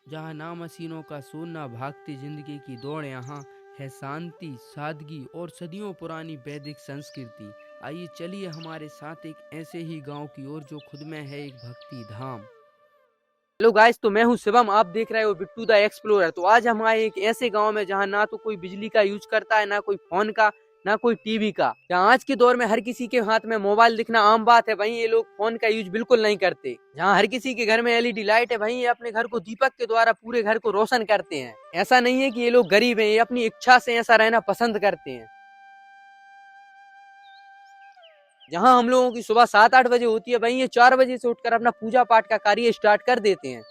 जहाँ ना मशीनों का शोर ना भागती जिंदगी की दौड़, यहाँ है शांति, सादगी और सदियों पुरानी वैदिक संस्कृति। आइए चलिए हमारे साथ एक ऐसे ही गांव की ओर जो खुद में है एक भक्ति धाम। हेलो गाइस, तो मैं हूं शिवम, आप देख रहे हो बिट्टू द एक्सप्लोरर। तो आज हम आए एक ऐसे गांव में जहां ना तो कोई बिजली का यूज करता है, ना कोई फोन का, ना कोई टीवी का। जहां आज के दौर में हर किसी के हाथ में मोबाइल दिखना आम बात है, वहीं ये लोग फोन का यूज बिल्कुल नहीं करते। जहां हर किसी के घर में एलईडी लाइट है, वहीं ये अपने घर को दीपक के द्वारा पूरे घर को रोशन करते हैं। ऐसा नहीं है कि ये लोग गरीब हैं, ये अपनी इच्छा से ऐसा रहना पसंद करते हैं। जहां हम लोगों की सुबह 7-8 बजे होती है, वहीं ये 4 बजे से उठकर अपना पूजा पाठ का कार्य स्टार्ट कर देते हैं।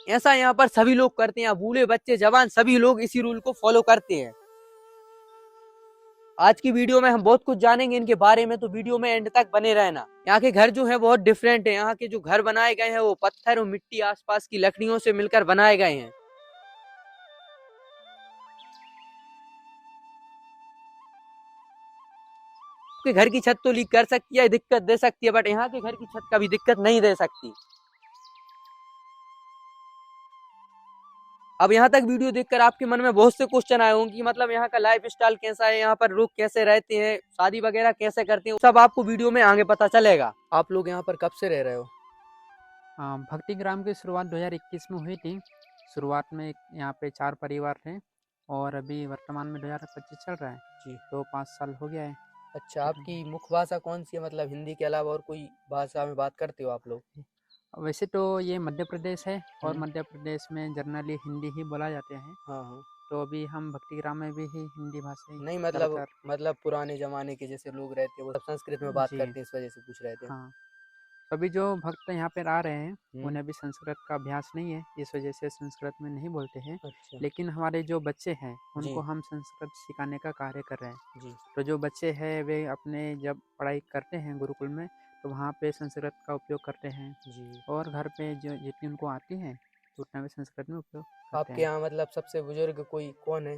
ऐसा यहाँ पर सभी लोग करते हैं, बूढ़े बच्चे जवान सभी लोग इसी रूल को फॉलो करते हैं। आज की वीडियो में हम बहुत कुछ जानेंगे इनके बारे में, तो वीडियो में एंड तक बने रहना। यहाँ के घर जो है बहुत डिफरेंट है। यहाँ के जो घर बनाए गए हैं वो पत्थर और मिट्टी आसपास की लकड़ियों से मिलकर बनाए गए हैं। आपके घर की छत तो लीक कर सकती है, दिक्कत दे सकती है, बट यहाँ के घर की छत कभी दिक्कत नहीं दे सकती। अब यहाँ तक वीडियो देखकर आपके मन में बहुत से क्वेश्चन आए होंगे कि मतलब यहाँ का लाइफ स्टाइल कैसा है, यहाँ पर लोग कैसे रहते हैं, शादी वगैरह कैसे करते हैं, सब आपको वीडियो में आगे पता चलेगा। आप लोग यहाँ पर कब से रह रहे हो? भक्ति ग्राम की शुरुआत 2021 में हुई थी। शुरुआत में यहाँ पे 4 परिवार थे और अभी वर्तमान में 2025 चल रहा है, जी। तो 5 साल हो गया है। अच्छा, आपकी मुख्य भाषा कौन सी है? मतलब हिंदी के अलावा और कोई भाषा में बात करते हो आप लोग? वैसे तो ये मध्य प्रदेश है और हम्म। मध्य प्रदेश में जनरली हिंदी ही बोला जाते हैं। हाँ हाँ। तो अभी हम भक्ति ग्राम में भी ही हिंदी भाषा ही नहीं, मतलब ज़्यादातर। मतलब पुराने जमाने के जैसे लोग रहते हैं वो सब संस्कृत में बात जी करते हैं, इस वजह से पूछ रहे थे। हाँ, तो अभी जो भक्त यहाँ पे आ रहे हैं हम्म। उन्हें अभी संस्कृत का अभ्यास नहीं है, इस वजह से संस्कृत में नहीं बोलते हैं। अच्छा। लेकिन हमारे जो बच्चे हैं जी। उनको हम संस्कृत सिखाने का कार्य कर रहे हैं। जी। तो जो बच्चे हैं वे अपने जब पढ़ाई करते हैं गुरुकुल में, तो वहाँ पे संस्कृत का उपयोग करते हैं जी। और घर पे जो जितनी उनको आती है तो उतना वे संस्कृत में उपयोग करते आपके हैं। यहाँ मतलब सबसे बुजुर्ग कोई कौन है?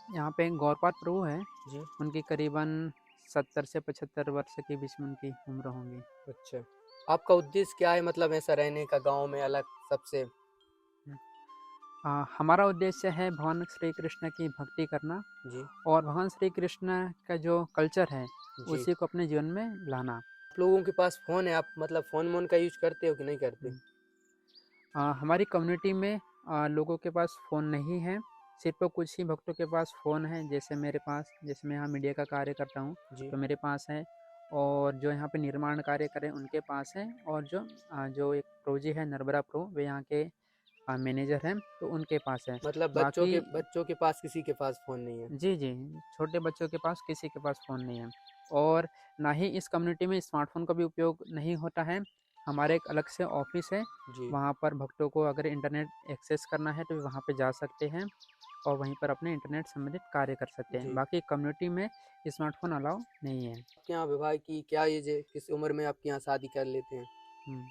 यहाँ पे गौरपाद प्रभु है, जी। उनकी करीबन 70 से 75 वर्ष के बीच में उनकी उम्र होंगी। अच्छा, आपका उद्देश्य क्या है, मतलब ऐसा रहने का गांव में अलग सबसे? हमारा उद्देश्य है भगवान श्री कृष्ण की भक्ति करना जी। और भगवान श्री कृष्ण का जो कल्चर है जी। उसी को अपने जीवन में लाना। आप लोगों के पास फोन है, आप मतलब फोन वोन का यूज करते हो कि नहीं करते? हम्म। हमारी कम्युनिटी में लोगों के पास फ़ोन नहीं है, सिर्फ कुछ ही भक्तों के पास फ़ोन है। जैसे मेरे पास, जैसे मैं यहाँ मीडिया का कार्य करता हूँ जी। तो मेरे पास है, और जो यहाँ पे निर्माण कार्य करें उनके पास है, और जो एक प्रो जी है नर्बरा प्रो, वे यहाँ के मैनेजर हैं तो उनके पास है। मतलब बाकी बच्चों के पास किसी के पास फोन नहीं है? जी जी, छोटे बच्चों के पास किसी के पास फ़ोन नहीं है, और ना ही इस कम्युनिटी में स्मार्टफोन का भी उपयोग नहीं होता है। हमारे एक अलग से ऑफिस है, जी। वहाँ पर भक्तों को अगर इंटरनेट एक्सेस करना है तो वे वहाँ पे जा सकते हैं और वहीं पर अपने इंटरनेट संबंधित कार्य कर सकते हैं। जी। बाकी कम्युनिटी में स्मार्टफोन अलाउ नहीं है। आपके यहाँ विवाह की क्या एज है, किस उम्र में आपके यहाँ शादी कर लेते हैं? हम्म,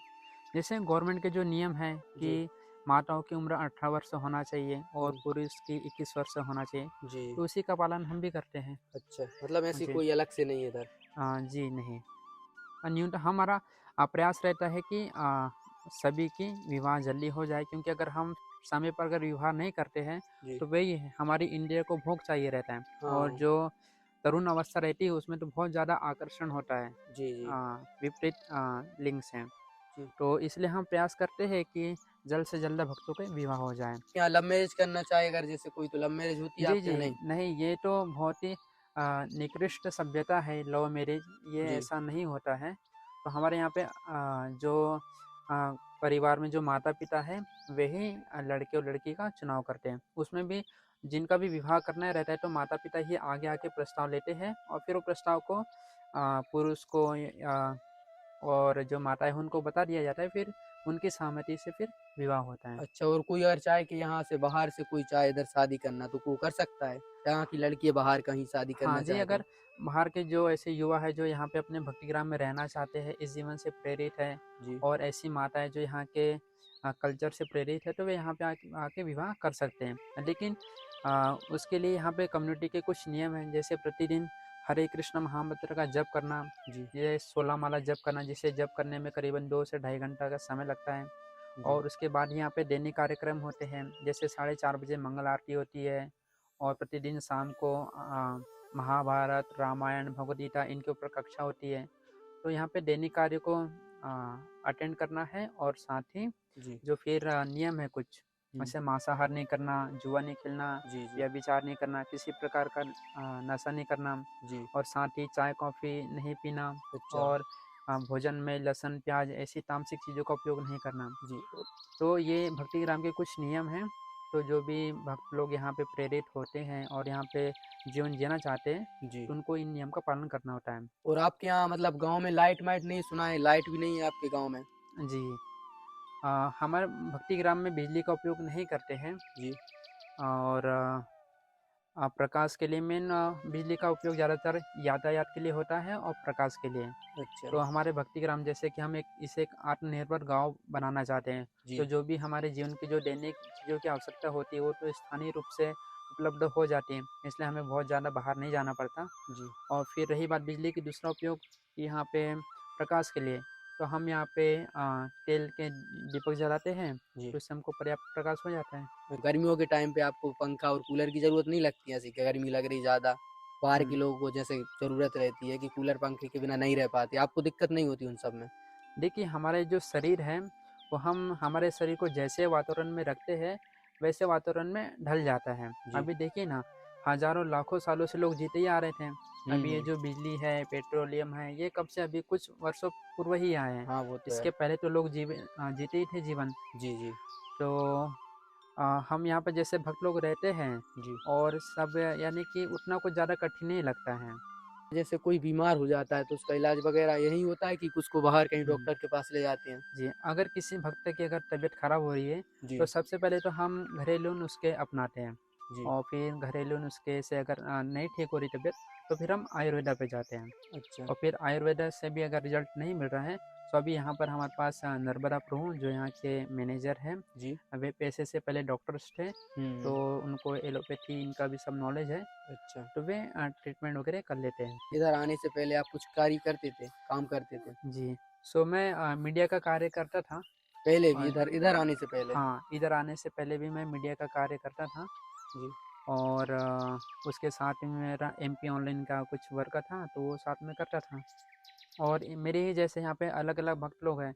जैसे गवर्नमेंट के जो नियम है कि जी। माताओं की उम्र 18 वर्ष होना चाहिए और हम्म। पुरुष की 21 वर्ष होना चाहिए, जी। तो उसी का पालन हम भी करते हैं। अच्छा, मतलब ऐसी जी कोई अलग से नहीं है इधर? जी नहीं, न्यूनतम हमारा प्रयास रहता है कि सभी की विवाह जल्दी हो जाए, क्योंकि अगर हम समय पर अगर विवाह नहीं करते हैं जी। तो वही है, हमारी इंद्रिय को भोग चाहिए रहता है, और हाँ। जो तरुण अवस्था रहती है उसमें तो बहुत ज़्यादा आकर्षण होता है जी। जी। विपरीत लिंग से। जी। तो इसलिए हम प्रयास करते हैं कि जल्द से जल्द भक्तों के विवाह हो जाए। यहाँ लव मैरिज करना चाहे अगर जैसे कोई, तो लव मैरिज होती है जी आपके जी, यहाँ? नहीं? नहीं, ये तो बहुत ही निकृष्ट सभ्यता है लव मैरिज, ये जी। ऐसा नहीं होता है। तो हमारे यहाँ पे जो परिवार में जो माता पिता है वही लड़के और लड़की का चुनाव करते हैं। उसमें भी जिनका भी विवाह करना रहता है तो माता पिता ही आगे आके प्रस्ताव लेते हैं, और फिर वो प्रस्ताव को पुरुष को और जो माता है उनको बता दिया जाता है, फिर उनकी सहमति से फिर विवाह होता है। अच्छा, और कोई अगर चाहे कि यहाँ से बाहर से कोई चाहे इधर शादी करना, तो कोई कर सकता है? यहाँ की लड़की बाहर कहीं शादी हाँ करना जी, चाहे तो? अगर बाहर के जो ऐसे युवा है जो यहाँ पे अपने भक्तिग्राम में रहना चाहते हैं, इस जीवन से प्रेरित है, जी। और ऐसी माताएं जो यहाँ के कल्चर से प्रेरित है, तो वे यहाँ पे आके विवाह कर सकते हैं। लेकिन उसके लिए यहाँ पे कम्युनिटी के कुछ नियम हैं, जैसे प्रतिदिन हरे कृष्ण महामंत्र का जप करना, जी। ये 16 माला जप करना, जिसे जप करने में करीबन 2 से ढाई घंटा का समय लगता है। जी। और उसके बाद यहाँ पे दैनिक कार्यक्रम होते हैं, जैसे 4:30 बजे मंगल आरती होती है और प्रतिदिन शाम को महाभारत, रामायण, भगवद गीता इनके ऊपर कक्षा होती है। तो यहाँ पे दैनिक कार्य को अटेंड करना है और साथ ही जी। जो फिर नियम है कुछ, हुँ। जैसे मांसाहार नहीं करना, जुआ नहीं खेलना, जी, जी। व्यभिचार नहीं करना, किसी प्रकार का नशा नहीं करना जी। और साथ ही चाय कॉफ़ी नहीं पीना अच्छा। और भोजन में लहसुन, प्याज ऐसी तामसिक चीज़ों का उपयोग नहीं करना। जी। तो ये भक्तिग्राम के कुछ नियम हैं, तो जो भी भक्त लोग यहाँ पे प्रेरित होते हैं और यहाँ पे जीवन जीना चाहते हैं, जी। तो उनको इन नियम का पालन करना होता है। और आपके यहाँ मतलब गाँव में लाइट-वाइट नहीं सुना है, लाइट भी नहीं है आपके गाँव में? जी। हमारे भक्तिग्राम में बिजली का उपयोग नहीं करते हैं जी। और प्रकाश के लिए मेन बिजली का उपयोग ज़्यादातर यातायात के लिए होता है और प्रकाश के लिए। अच्छा। तो हमारे भक्तिग्राम जैसे कि हम इसे एक आत्मनिर्भर गाँव बनाना चाहते हैं, जी। तो जो भी हमारे जीवन की जो दैनिक चीज़ों की आवश्यकता होती है, वो तो स्थानीय रूप से उपलब्ध हो जाती है, इसलिए हमें बहुत ज़्यादा बाहर नहीं जाना पड़ता। जी। और फिर रही बात बिजली की, दूसरा उपयोग यहाँ पे प्रकाश के लिए, तो हम यहाँ पे तेल के दीपक जलाते हैं, जी। तो इससे हमको पर्याप्त प्रकाश हो जाता है। गर्मियों के टाइम पे आपको पंखा और कूलर की ज़रूरत नहीं लगती है, ऐसी कि गर्मी लग रही ज़्यादा, बाहर के हुँ। लोगों को जैसे ज़रूरत रहती है कि कूलर पंखे के बिना नहीं रह पाते, आपको दिक्कत नहीं होती उन सब में? देखिए, हमारे जो शरीर है, वो हम हमारे शरीर को जैसे वातावरण में रखते हैं, वैसे वातावरण में ढल जाता है। जी। अभी देखिए ना, हज़ारों लाखों सालों से लोग जीते ही आ रहे थे। हुँ, अभी ये हुँ। जो बिजली है, पेट्रोलियम है, ये कब से, अभी कुछ वर्षों पूर्व ही आए हैं। हाँ, वो तो है। इसके पहले तो लोग जीते ही थे जीवन। जी, जी। तो हम यहाँ पे जैसे भक्त लोग रहते हैं जी। और सब, यानी कि उतना कुछ ज़्यादा कठिन नहीं लगता है। जैसे कोई बीमार हो जाता है तो उसका इलाज वगैरह यहीं होता है कि उसको बाहर कहीं हुँ। डॉक्टर के पास ले जाते हैं? जी, अगर किसी भक्त की अगर तबीयत खराब हो रही है, जी। तो सबसे पहले तो हम घरेलू नुस्खे अपनाते हैं जी। और फिर घरेलू नुस्खे से अगर नहीं ठीक हो रही तबीयत, तो फिर हम आयुर्वेदा पे जाते हैं अच्छा। और फिर आयुर्वेदा से भी अगर रिज़ल्ट नहीं मिल रहा है, तो अभी यहाँ पर हमारे पास नर्मदा प्रभु जो यहाँ के मैनेजर हैं, जी। वे पेशे से पहले डॉक्टर्स थे, हुँ, तो हुँ। उनको एलोपैथी इनका भी सब नॉलेज है, अच्छा। तो वे ट्रीटमेंट वगैरह कर लेते हैं। इधर आने से पहले आप कुछ कार्य करते थे, काम करते थे? जी, सो मैं मीडिया का कार्य करता था पहले भी और इधर इधर आने से पहले? हाँ, इधर आने से पहले भी मैं मीडिया का कार्य करता था जी। और उसके साथ में मेरा एमपी ऑनलाइन का कुछ वर्क था, तो वो साथ में करता था। और मेरे ही जैसे यहाँ पे अलग-अलग भक्त लोग हैं,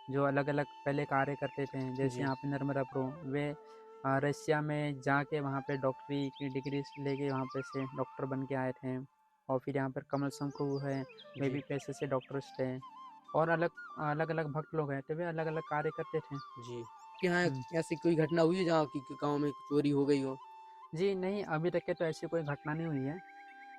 जो अलग-अलग पहले कार्य करते थे। जैसे जी। यहाँ पे नर्मदा प्रो, वे रसिया में जाके वहाँ पे डॉक्टरी की डिग्री लेके वहाँ पे से डॉक्टर बन के आए थे। और फिर यहाँ पर कमल शंकु है, वे जी। भी पेशे से डॉक्टर्स थे और अलग-अलग भक्त लोग हैं, तो वे अलग-अलग कार्य करते थे। जी। आपके यहाँ हुँ। ऐसी कोई घटना हुई है जहाँ की गाँव में चोरी हो गई हो? जी, नहीं, अभी तक के तो ऐसी कोई घटना नहीं हुई है,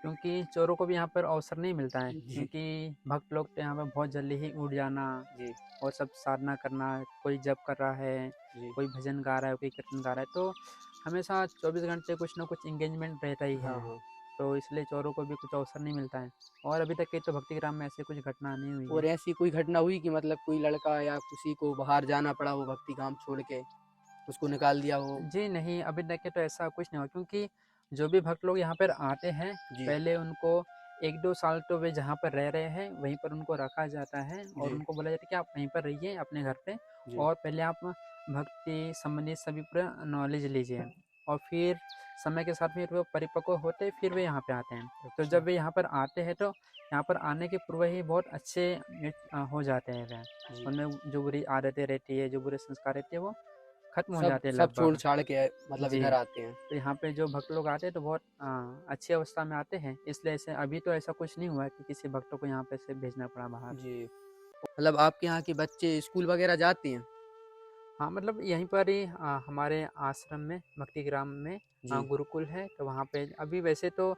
क्योंकि चोरों को भी यहाँ पर अवसर नहीं मिलता है, जी। क्योंकि भक्त लोग तो यहाँ पे बहुत जल्दी ही उठ जाना जी। और सब साधना करना, कोई जप कर रहा है, जी। कोई भजन गा रहा है, कोई कीर्तन गा रहा है, तो हमेशा 24 घंटे कुछ ना कुछ एंगेजमेंट रहता ही हाँ, है, हाँ। तो इसलिए चोरों को भी कुछ अवसर नहीं मिलता है और अभी तक की तो भक्तिग्राम में ऐसी कुछ घटना नहीं हुई है। और ऐसी कोई घटना हुई कि मतलब कोई लड़का या किसी को बाहर जाना पड़ा हो भक्ति काम छोड़ के, उसको निकाल दिया हो? जी नहीं, अभी तक के तो ऐसा कुछ नहीं हुआ, क्योंकि जो भी भक्त लोग यहाँ पर आते हैं, जी। पहले उनको 1-2 साल तो वे जहाँ पर रह रहे हैं, वहीं पर उनको रखा जाता है और जी। उनको बोला जाता है कि आप वहीं पर रहिए अपने घर पे जी। और पहले आप भक्ति संबंधित सभी पूरा नॉलेज लीजिए और फिर समय के साथ फिर वो परिपक्व होते, फिर वे यहाँ पे आते हैं। तो अच्छा। जब वे यहाँ पर आते हैं, तो यहाँ पर आने के पूर्व ही बहुत अच्छे हो जाते हैं वह। जी। उनमें जो बुरी आदतें रहती है, जो बुरे संस्कार रहते हैं, वो खत्म हो सब जाते हैं सब लगभग। छोड़-छाड़ के मतलब जी, इधर आते हैं। तो यहाँ पे जो भक्त लोग आते हैं तो बहुत अच्छी अवस्था में आते हैं, इसलिए ऐसे अभी तो ऐसा कुछ नहीं हुआ है कि किसी भक्त को यहाँ पे से भेजना पड़ा बाहर। जी। मतलब आपके यहाँ के बच्चे स्कूल वगैरह जाते हैं? हाँ, मतलब यहीं पर ही हमारे आश्रम में, भक्तिग्राम में जी। गुरुकुल है, तो वहाँ पे अभी वैसे तो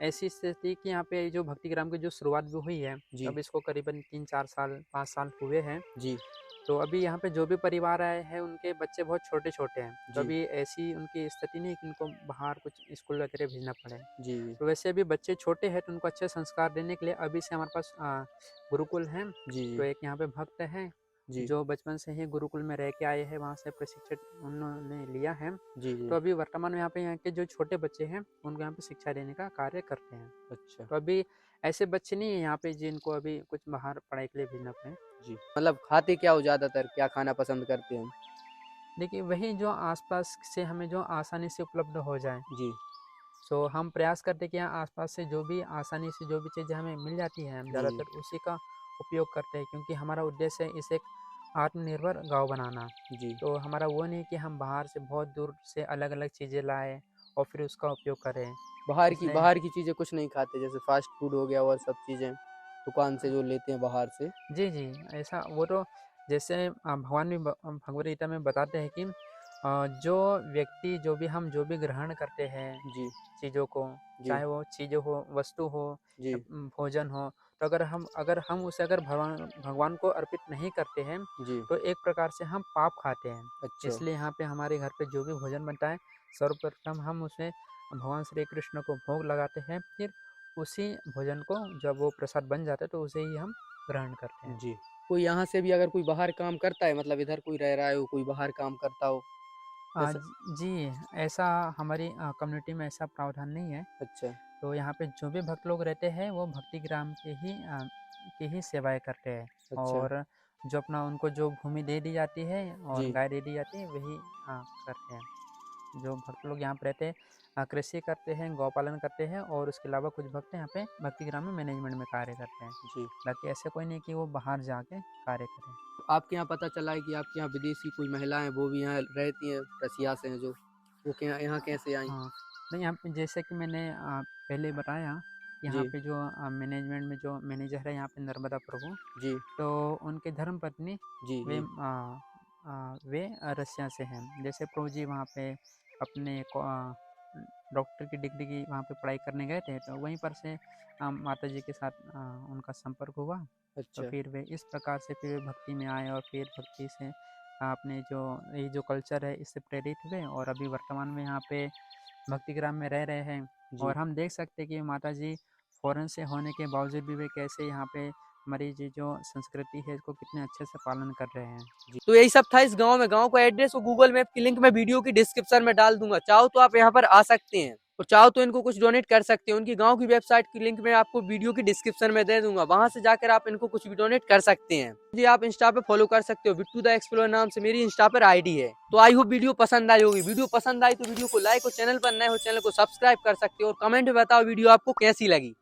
ऐसी स्थिति कि यहाँ पे जो भक्तिग्राम की जो शुरुआत भी हुई है, तो जी। अभी इसको करीबन 3-4 साल, 5 साल हुए हैं। जी। तो अभी यहाँ पे जो भी परिवार आए हैं, उनके बच्चे बहुत छोटे-छोटे हैं, तो जी। अभी ऐसी उनकी स्थिति नहीं है कि उनको बाहर कुछ स्कूल वगैरह भेजना पड़े। जी। जी। तो वैसे अभी बच्चे छोटे हैं, तो उनको अच्छे संस्कार देने के लिए अभी से हमारे पास गुरुकुल हैं, जी। तो एक यहाँ पे भक्त हैं जी जो बचपन से ही गुरुकुल में रह के आए हैं, वहाँ से प्रशिक्षण उन्होंने लिया है। जी जी। तो अभी वर्तमान में यहाँ के जो छोटे बच्चे हैं उनको यहाँ पे शिक्षा देने का कार्य करते हैं। अच्छा। तो अभी ऐसे बच्चे नहीं है यहाँ पे जिनको अभी कुछ बाहर पढ़ाई के लिए भेजना पड़े। जी मतलब खाते क्या हो, ज़्यादातर क्या खाना पसंद करते हैं? देखिए वही जो आसपास से हमें जो आसानी से उपलब्ध हो जाए, जी सो हम प्रयास करते हैं कि यहाँ आसपास से जो भी आसानी से जो भी चीज़ें हमें मिल जाती हैं, हम जी ज़्यादातर उसी का उपयोग करते हैं, क्योंकि हमारा उद्देश्य है इसे एक आत्मनिर्भर गांव बनाना। जी। तो हमारा वो नहीं कि हम बाहर से बहुत दूर से अलग अलग चीज़ें लाएं और फिर उसका उपयोग करें। इसलिए बाहर की चीज़ें कुछ नहीं खाते, जैसे फास्ट फूड हो गया और सब चीज़ें दुकान से जो लेते हैं बाहर से? जी जी, ऐसा वो तो जैसे भगवान भी भगवद गीता में बताते हैं कि जो व्यक्ति जो भी ग्रहण करते हैं जी चीज़ों को, जी चाहे वो चीज़ें हो, वस्तु हो जी। या भोजन हो, तो अगर हम उसे अगर भगवान भगवान को अर्पित नहीं करते हैं, जी। तो एक प्रकार से हम पाप खाते हैं। अच्छा। इसलिए यहाँ पे हमारे घर पे जो भी भोजन बनता है, सर्वप्रथम हम उसमें भगवान श्री कृष्ण को भोग लगाते हैं, फिर उसी भोजन को जब वो प्रसाद बन जाता है तो उसे ही हम ग्रहण करते हैं। जी। कोई यहाँ से भी अगर कोई बाहर काम करता है, मतलब इधर कोई रह रहा है, वो कोई बाहर काम करता हो जैसे? जी, ऐसा हमारी कम्युनिटी में ऐसा प्रावधान नहीं है। अच्छा। तो यहाँ पे जो भी भक्त लोग रहते हैं वो भक्ति ग्राम की ही सेवाएं करते हैं। अच्छा। और जो अपना उनको जो भूमि दे दी जाती है और जी। गाय दे दी जाती है वही करते हैं। जो भक्त लोग यहाँ पे रहते हैं कृषि करते हैं, गौपालन करते हैं, और उसके अलावा कुछ भक्त यहाँ पे भक्ति ग्राम में मैनेजमेंट में कार्य करते हैं। जी। बाकी ऐसे कोई नहीं कि वो बाहर जाके कार्य करें। आपके यहाँ पता चला है कि आपके यहाँ विदेशी कोई महिलाएं वो भी यहाँ रहती हैं, रसिया से हैं जो, वो क्या यहाँ कैसे आई? हाँ, नहीं यहाँ पे जैसे कि मैंने पहले बताया, यहाँ जी पे जो मैनेजमेंट में जो मैनेजर है यहाँ पे नर्मदा प्रभु, जी तो उनकी धर्मपत्नी जी वे जी। रसिया से हैं। जैसे प्रभु जी वहाँ पे अपने डॉक्टर की डिग्री की वहाँ पे पढ़ाई करने गए थे, तो वहीं पर से माता जी के साथ उनका संपर्क हुआ। तो अच्छा। फिर वे इस प्रकार से फिर भक्ति में आए और फिर भक्ति से अपने जो ये जो कल्चर है इससे प्रेरित हुए और अभी वर्तमान में यहाँ पे भक्तिग्राम में रह रहे हैं। जी और हम देख सकते हैं कि माता जी फॉरेन से होने के बावजूद भी वे कैसे यहाँ पे हमारी जी जो संस्कृति है इसको कितने अच्छे से पालन कर रहे हैं। जी। तो यही सब था इस गांव में। गांव का एड्रेस और गूगल मैप की लिंक मैं वीडियो की डिस्क्रिप्शन में डाल दूंगा, चाहो तो आप यहाँ पर आ सकते हैं और चाहो तो इनको कुछ डोनेट कर सकते हैं। उनकी गांव की वेबसाइट की लिंक मैं आपको वीडियो की डिस्क्रिप्शन में दे दूंगा, वहां से जाकर आप इनको कुछ भी डोनेट कर सकते हैं। जी आप इंस्टा पे फॉलो कर सकते हो, बिट्टू द एक्सप्लोरर नाम से मेरी इंस्टा पर आईडी है। तो आई होप वीडियो पसंद आई होगी। वीडियो पसंद आई तो वीडियो को लाइक और चैनल पर नए हो चैनल को सब्सक्राइब कर सकते हो और कमेंट में बताओ वीडियो आपको कैसी लगी।